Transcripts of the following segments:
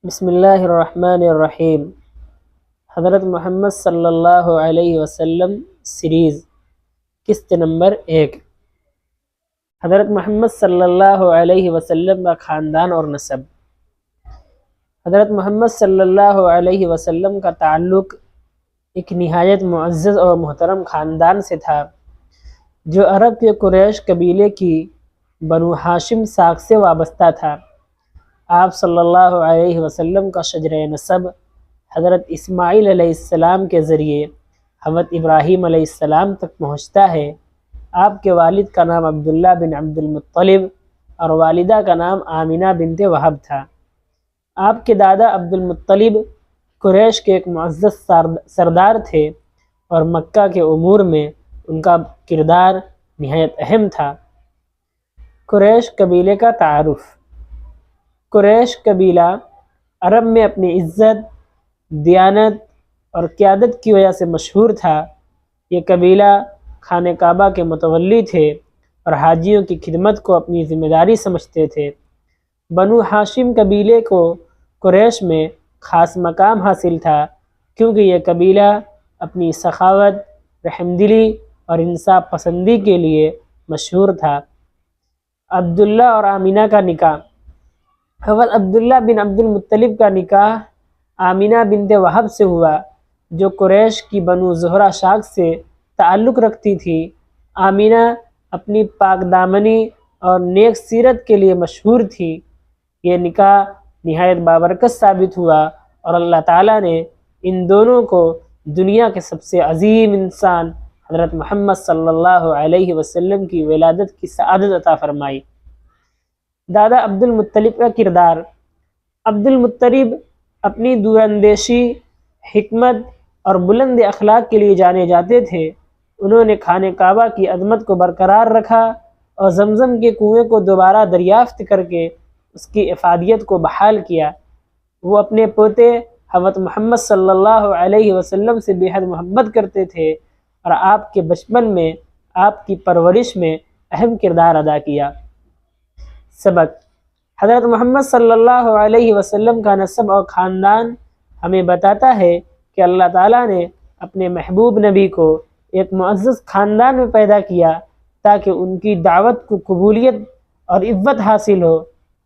بسم اللہ الرحمن الرحیم۔ حضرت محمد صلی اللہ علیہ وسلم سیریز قسط نمبر 1۔ حضرت محمد صلی اللہ علیہ وسلم کا خاندان اور نسب۔ حضرت محمد صلی اللہ علیہ وسلم کا تعلق ایک نہایت معزز اور محترم خاندان سے تھا جو عرب کے قریش قبیلے کی بنو ہاشم ساکھ سے وابستہ تھا۔ آپ صلی اللہ علیہ وسلم کا شجرہ نسب حضرت اسماعیل علیہ السلام کے ذریعے حضرت ابراہیم علیہ السلام تک پہنچتا ہے۔ آپ کے والد کا نام عبداللہ بن عبد المطلب اور والدہ کا نام آمنہ بنت وہب تھا۔ آپ کے دادا عبد المطلب قریش کے ایک معزز سردار تھے اور مکہ کے امور میں ان کا کردار نہایت اہم تھا۔ قریش قبیلے کا تعارف۔ قریش قبیلہ عرب میں اپنی عزت، دیانت اور قیادت کی وجہ سے مشہور تھا۔ یہ قبیلہ خانہ کعبہ کے متولی تھے اور حاجیوں کی خدمت کو اپنی ذمہ داری سمجھتے تھے۔ بنو ہاشم قبیلے کو قریش میں خاص مقام حاصل تھا کیونکہ یہ قبیلہ اپنی سخاوت، رحمدلی اور انصاف پسندی کے لیے مشہور تھا۔ عبداللہ اور آمنہ کا نکاح۔ حضرت عبداللہ بن عبد المطلب کا نکاح آمنہ بنت وہب سے ہوا جو قریش کی بنو زہرہ شاخ سے تعلق رکھتی تھی۔ آمنہ اپنی پاک دامنی اور نیک سیرت کے لیے مشہور تھی۔ یہ نکاح نہایت بابرکت ثابت ہوا اور اللہ تعالیٰ نے ان دونوں کو دنیا کے سب سے عظیم انسان حضرت محمد صلی اللہ علیہ وسلم کی ولادت کی سعادت عطا فرمائی۔ دادا عبد المطلب کا کردار۔ عبد المطلب اپنی دور اندیشی، حکمت اور بلند اخلاق کے لیے جانے جاتے تھے۔ انہوں نے خانہ کعبہ کی عظمت کو برقرار رکھا اور زمزم کے کنویں کو دوبارہ دریافت کر کے اس کی افادیت کو بحال کیا۔ وہ اپنے پوتے حضرت محمد صلی اللہ علیہ وسلم سے بے حد محبت کرتے تھے اور آپ کے بچپن میں آپ کی پرورش میں اہم کردار ادا کیا۔ سبق۔ حضرت محمد صلی اللہ علیہ وسلم کا نسب اور خاندان ہمیں بتاتا ہے کہ اللہ تعالیٰ نے اپنے محبوب نبی کو ایک معزز خاندان میں پیدا کیا تاکہ ان کی دعوت کو قبولیت اور عزت حاصل ہو۔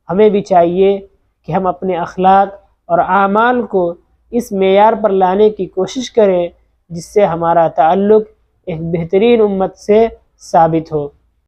ہمیں بھی چاہیے کہ ہم اپنے اخلاق اور اعمال کو اس معیار پر لانے کی کوشش کریں جس سے ہمارا تعلق ایک بہترین امت سے ثابت ہو۔